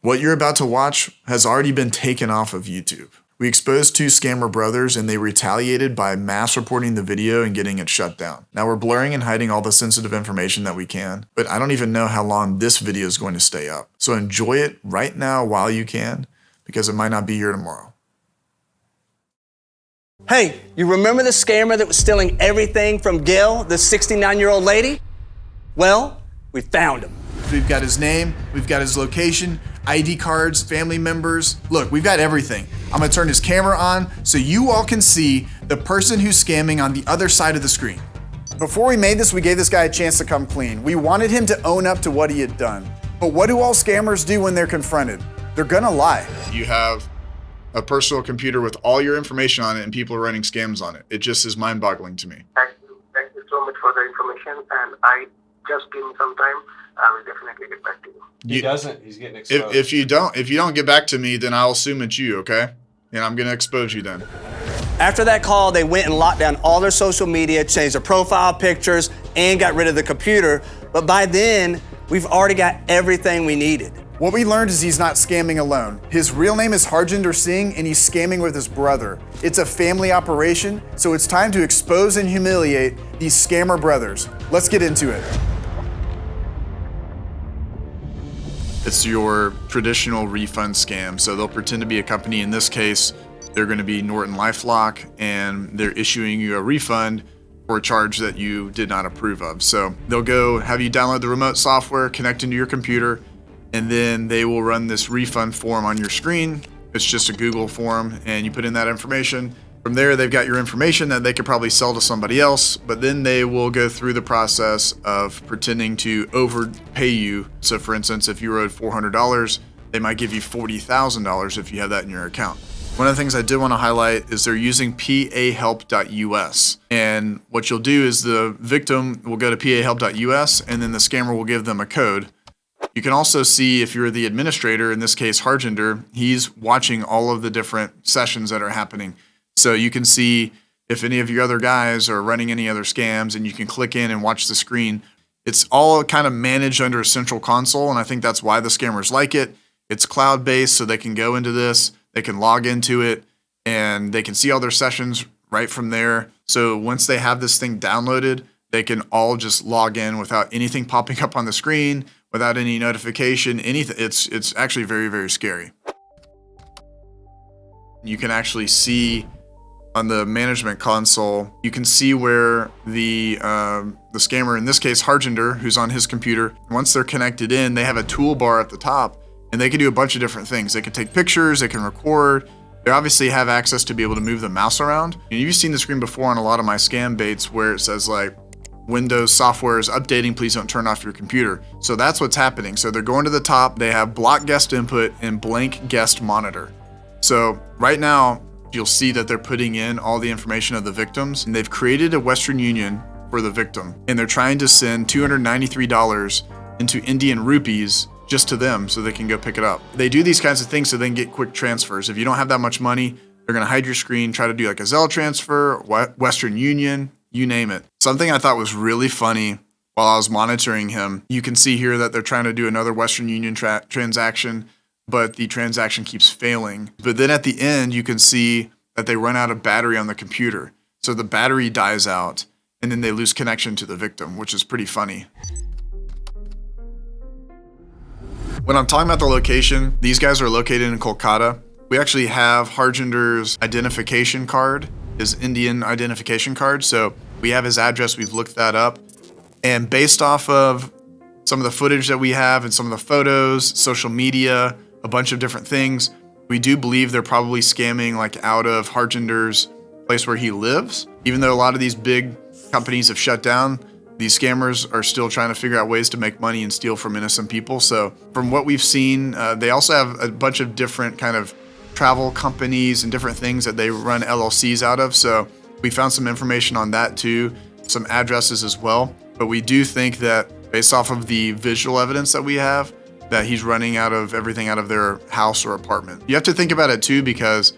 What you're about to watch has already been taken off of YouTube. We exposed 2 scammer brothers and they retaliated by mass reporting the video and getting it shut down. Now we're blurring and hiding all the sensitive information that we can, but I don't even know how long this video is going to stay up. So enjoy it right now while you can, because it might not be here tomorrow. Hey, you remember the scammer that was stealing everything from Gail, the 69-year-old lady? Well, we found him. We've got his name, we've got his location, ID cards, family members. Look, we've got everything. I'm gonna turn his camera on so you all can see the person who's scamming on the other side of the screen. Before we made this, we gave this guy a chance to come clean. We wanted him to own up to what he had done. But what do all scammers do when they're confronted? They're gonna lie. You have a personal computer with all your information on it and people are running scams on it. It just is mind-boggling to me. Thank you so much for the information, and I just give me some time. I will definitely get back to you. He doesn't. He's getting exposed. If you don't get back to me, then I'll assume it's you, okay? And I'm gonna expose you then. After that call, they went and locked down all their social media, changed their profile pictures, and got rid of the computer. But by then, we've already got everything we needed. What we learned is he's not scamming alone. His real name is Harjinder Singh, and he's scamming with his brother. It's a family operation, so it's time to expose and humiliate these scammer brothers. Let's get into it. It's your traditional refund scam. So they'll pretend to be a company. In this case, they're going to be Norton LifeLock, and they're issuing you a refund for a charge that you did not approve of. So they'll go have you download the remote software, connect into your computer, and then they will run this refund form on your screen. It's just a Google form, and you put in that information. From there, they've got your information that they could probably sell to somebody else, but then they will go through the process of pretending to overpay you. So for instance, if you owed $400, they might give you $40,000 if you have that in your account. One of the things I did want to highlight is they're using pahelp.us. And what you'll do is the victim will go to pahelp.us, and then the scammer will give them a code. You can also see, if you're the administrator, in this case Harjinder, he's watching all of the different sessions that are happening. So you can see if any of your other guys are running any other scams, and you can click in and watch the screen. It's all kind of managed under a central console, and I think that's why the scammers like it. It's cloud-based, so they can go into this, they can log into it, and they can see all their sessions right from there. So once they have this thing downloaded, they can all just log in without anything popping up on the screen, without any notification, anything. It's actually very, very scary. You can actually see on the management console, you can see where the scammer, in this case Harjinder, who's on his computer, once they're connected in, they have a toolbar at the top, and they can do a bunch of different things. They can take pictures, they can record. They obviously have access to be able to move the mouse around. And you've seen the screen before on a lot of my scam baits where it says like, Windows software is updating, please don't turn off your computer. So that's what's happening. So they're going to the top, they have block guest input and blank guest monitor. So right now, you'll see that they're putting in all the information of the victims, and they've created a Western Union for the victim, and they're trying to send $293 into Indian rupees just to them so they can go pick it up. They do these kinds of things so they can get quick transfers. If you don't have that much money, they're gonna hide your screen, try to do like a Zelle transfer, Western Union, you name it. Something I thought was really funny while I was monitoring him, you can see here that they're trying to do another Western Union transaction, but the transaction keeps failing. But then at the end, you can see that they run out of battery on the computer. So the battery dies out, and then they lose connection to the victim, which is pretty funny. When I'm talking about the location, these guys are located in Kolkata. We actually have Harjinder's identification card, his Indian identification card. So we have his address, we've looked that up. And based off of some of the footage that we have and some of the photos, social media, a bunch of different things, we do believe they're probably scamming like out of Harjinder's place where he lives. Even though a lot of these big companies have shut down, these scammers are still trying to figure out ways to make money and steal from innocent people. So from what we've seen, they also have a bunch of different kind of travel companies and different things that they run LLCs out of. So we found some information on that too, some addresses as well. But we do think that based off of the visual evidence that we have, that he's running out of everything out of their house or apartment. You have to think about it too, because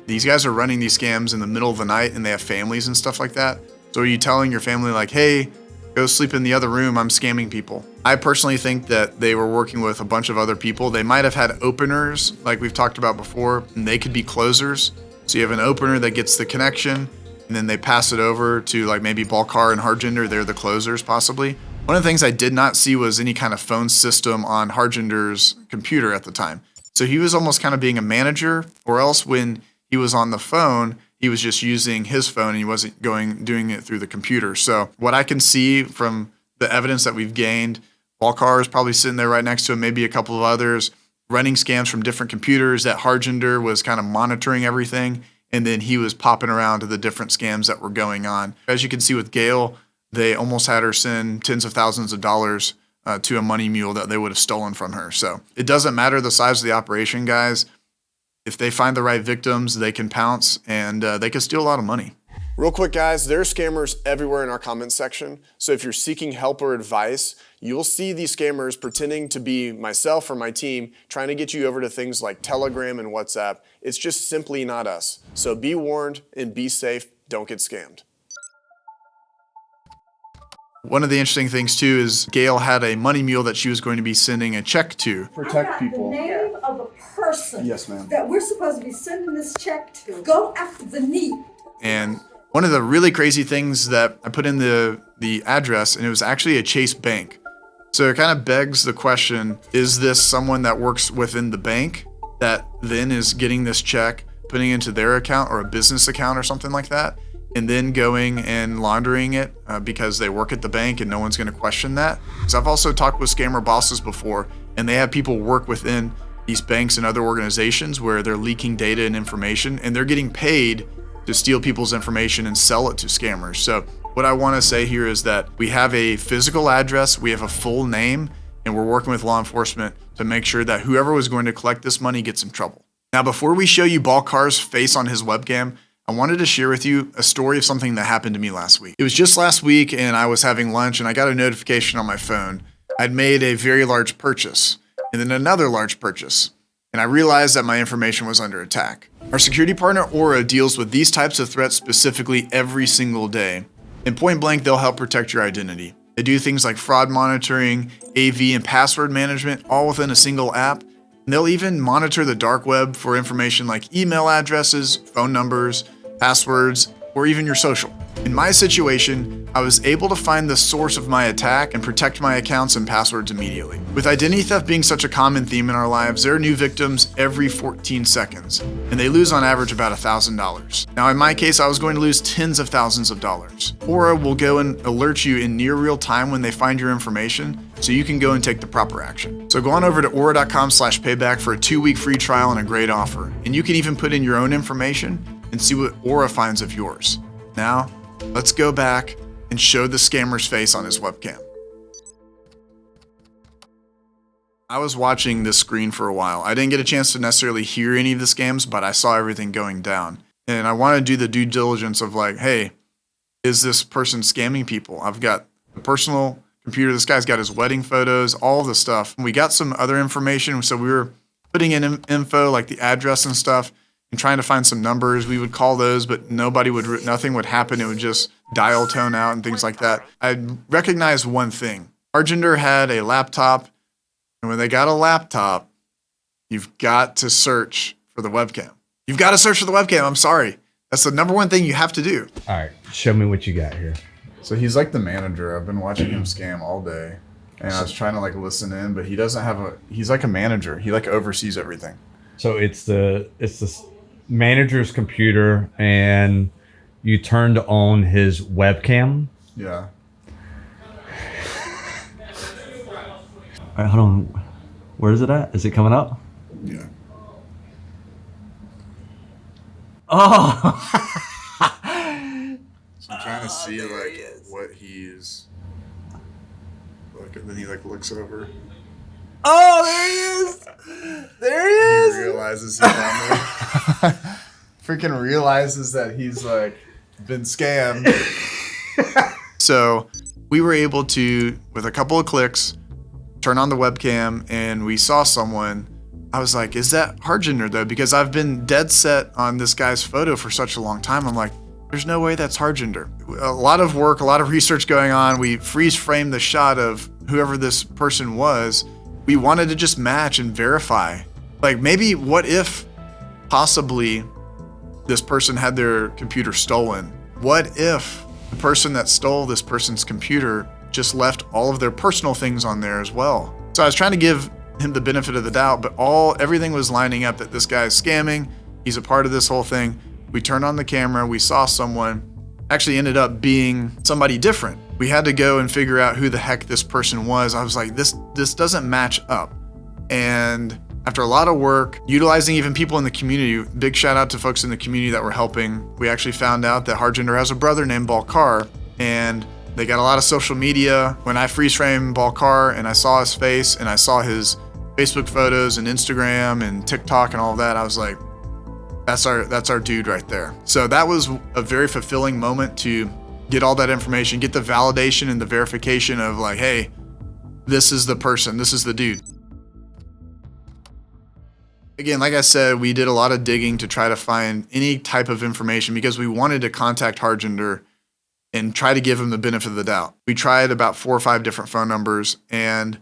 these guys are running these scams in the middle of the night and they have families and stuff like that. So are you telling your family like, hey, Go sleep in the other room. I'm scamming people. I personally think that they were working with a bunch of other people. They might have had openers, like we've talked about before, and they could be closers. So you have an opener that gets the connection, and then they pass it over to like maybe Balkar and Harjinder. They're the closers, possibly. One of the things I did not see was any kind of phone system on Harjinder's computer at the time. So he was almost kind of being a manager, or else when he was on the phone, he was just using his phone and he wasn't doing it through the computer. So what I can see from the evidence that we've gained, Balkar is probably sitting there right next to him, maybe a couple of others, running scams from different computers that Harjinder was kind of monitoring everything. And then he was popping around to the different scams that were going on. As you can see with Gail, they almost had her send tens of thousands of dollars to a money mule that they would have stolen from her. So it doesn't matter the size of the operation, guys. If they find the right victims, they can pounce and they can steal a lot of money. Real quick, guys, there are scammers everywhere in our comment section. So if you're seeking help or advice, you'll see these scammers pretending to be myself or my team, trying to get you over to things like Telegram and WhatsApp. It's just simply not us. So be warned and be safe. Don't get scammed. One of the interesting things too is Gail had a money mule that she was going to be sending a check to. Protect people. The name of the person Yes, ma'am. that we're supposed to be sending this check to. Go after the need. And one of the really crazy things that I put in the address, and it was actually a Chase bank. So it kind of begs the question, is this someone that works within the bank that then is getting this check, putting it into their account or a business account or something like that, and then going and laundering it because they work at the bank and no one's going to question that? Because I've also talked with scammer bosses before, and they have people work within these banks and other organizations where they're leaking data and information, and they're getting paid to steal people's information and sell it to scammers. So what I want to say here is that we have a physical address, we have a full name, and we're working with law enforcement to make sure that whoever was going to collect this money gets in trouble. Now, before we show you Balkar's face on his webcam, I wanted to share with you a story of something that happened to me last week. It was just last week, and I was having lunch, and I got a notification on my phone. I'd made a very large purchase, and then another large purchase, and I realized that my information was under attack. Our security partner, Aura, deals with these types of threats specifically every single day. And point blank, they'll help protect your identity. They do things like fraud monitoring, AV, and password management, all within a single app. And they'll even monitor the dark web for information like email addresses, phone numbers, passwords, or even your social. In my situation, I was able to find the source of my attack and protect my accounts and passwords immediately. With identity theft being such a common theme in our lives, there are new victims every 14 seconds, and they lose on average about $1,000. Now, in my case, I was going to lose tens of thousands of dollars. Aura will go and alert you in near real time when they find your information, so you can go and take the proper action. So go on over to aura.com/payback for a 2-week free trial and a great offer. And you can even put in your own information and see what Aura finds of yours. Now, let's go back and show the scammer's face on his webcam. I was watching this screen for a while. I didn't get a chance to necessarily hear any of the scams, but I saw everything going down. And I want to do the due diligence of like, hey, is this person scamming people? I've got a personal computer. This guy's got his wedding photos, all the stuff. We got some other information. So we were putting in info like the address and stuff, and trying to find some numbers. We would call those, but nothing would happen. It would just dial tone out and things like that. I recognized one thing. Harjinder had a laptop, and when they got a laptop, you've got to search for the webcam. You've got to search for the webcam. I'm sorry. That's the number one thing you have to do. All right, show me what you got here. So he's like the manager. I've been watching him scam all day, and I was trying to like listen in, but he doesn't have he's like a manager. He like oversees everything. So it's the manager's computer, and you turned on his webcam. Yeah. All right, hold on. Where is it at? Is it coming up? Yeah. Oh. So I'm trying to see like what he's. Look, and then he like looks over. Oh, there he is. There he is. He realizes he's on there. Freaking realizes that he's like been scammed. So we were able to, with a couple of clicks, turn on the webcam, and we saw someone. I was like, is that Harjinder though? Because I've been dead set on this guy's photo for such a long time. I'm like, There's no way that's Harjinder. A lot of work, a lot of research going on. We freeze framed the shot of whoever this person was. We wanted to just match and verify. Like, maybe what if possibly this person had their computer stolen? What if the person that stole this person's computer just left all of their personal things on there as well? So I was trying to give him the benefit of the doubt, but everything was lining up that this guy is scamming. He's a part of this whole thing. We turned on the camera, we saw someone, actually ended up being somebody different. We had to go and figure out who the heck this person was. I was like, this doesn't match up. And after a lot of work, utilizing even people in the community, big shout out to folks in the community that were helping, we actually found out that Harjinder has a brother named Balkar, and they got a lot of social media. When I freeze framed Balkar and I saw his face and I saw his Facebook photos and Instagram and TikTok and all of that, I was like, that's our dude right there. So that was a very fulfilling moment to get all that information, get the validation and the verification of like, hey, this is the person, this is the dude. Again, like I said, we did a lot of digging to try to find any type of information because we wanted to contact Harjinder and try to give him the benefit of the doubt. We tried about 4 or 5 different phone numbers, and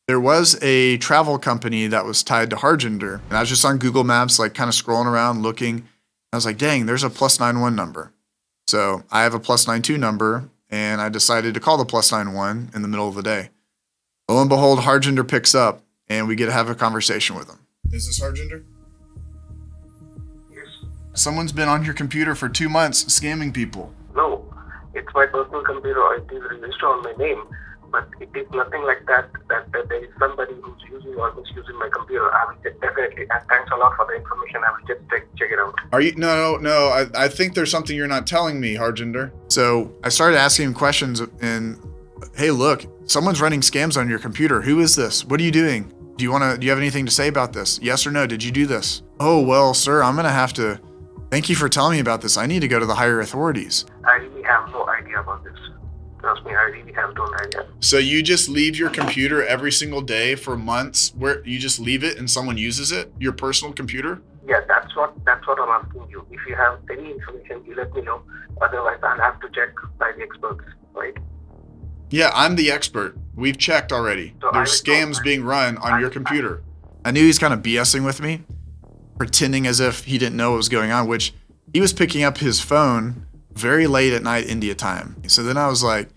there was a travel company that was tied to Harjinder. And I was just on Google Maps, like kind of scrolling around, looking. I was like, dang, there's a +91 number. So I have a +92 number, and I decided to call the +91 in the middle of the day. Lo and behold, Harjinder picks up, and we get to have a conversation with him. Is this Harjinder? Yes. Someone's been on your computer for 2 months scamming people. No, it's my personal computer. It is registered on my name, but it is nothing like that there is somebody who's using or misusing my computer. I will definitely, and thanks a lot for the information. I will just check it out. Are you? No. I think there's something you're not telling me, Harjinder. So I started asking him questions and, hey, look, someone's running scams on your computer. Who is this? What are you doing? Do you have anything to say about this? Yes or no? Did you do this? Oh, well, sir, I'm going to have to, thank you for telling me about this. I need to go to the higher authorities. I really have no idea about this. Trust me, I really have no idea. So you just leave your computer every single day for months, where you just leave it and someone uses it, your personal computer? Yeah, that's what I'm asking you. If you have any information, you let me know. Otherwise, I'll have to check by the experts, right? Yeah, I'm the expert. We've checked already. So there's scams being run on your computer. I knew he's kind of BSing with me, pretending as if he didn't know what was going on, which he was picking up his phone very late at night India time. So then I was like,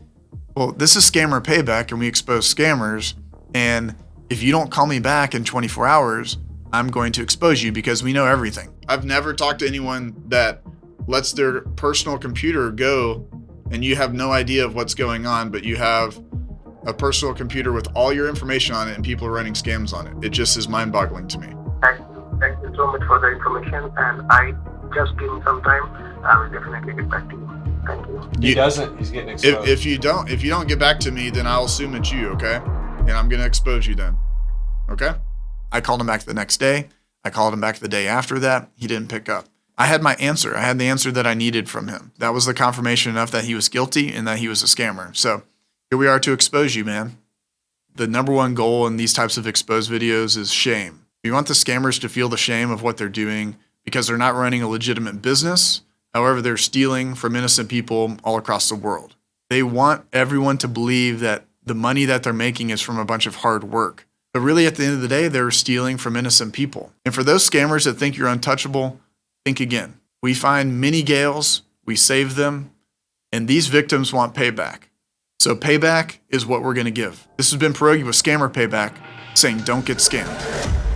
well, this is scammer payback and we expose scammers. And if you don't call me back in 24 hours, I'm going to expose you because we know everything. I've never talked to anyone that lets their personal computer go and you have no idea of what's going on, but you have a personal computer with all your information on it and people are running scams on it. It just is mind-boggling to me. Thank you so much for the information, and I just give me some time. I will definitely get back to you. Thank you. He doesn't. He's getting exposed. If you don't get back to me, then I'll assume it's you, okay? And I'm gonna expose you then, okay? I called him back the next day. I called him back the day after that. He didn't pick up. I had my answer. I had the answer that I needed from him. That was the confirmation enough that he was guilty and that he was a scammer. So here we are to expose you, man. The number one goal in these types of exposed videos is shame. We want the scammers to feel the shame of what they're doing because they're not running a legitimate business. However, they're stealing from innocent people all across the world. They want everyone to believe that the money that they're making is from a bunch of hard work. But really, at the end of the day, they're stealing from innocent people. And for those scammers that think you're untouchable, think again. We find many Gales, we save them, and these victims want payback. So payback is what we're going to give. This has been Pierogi with Scammer Payback, saying don't get scammed.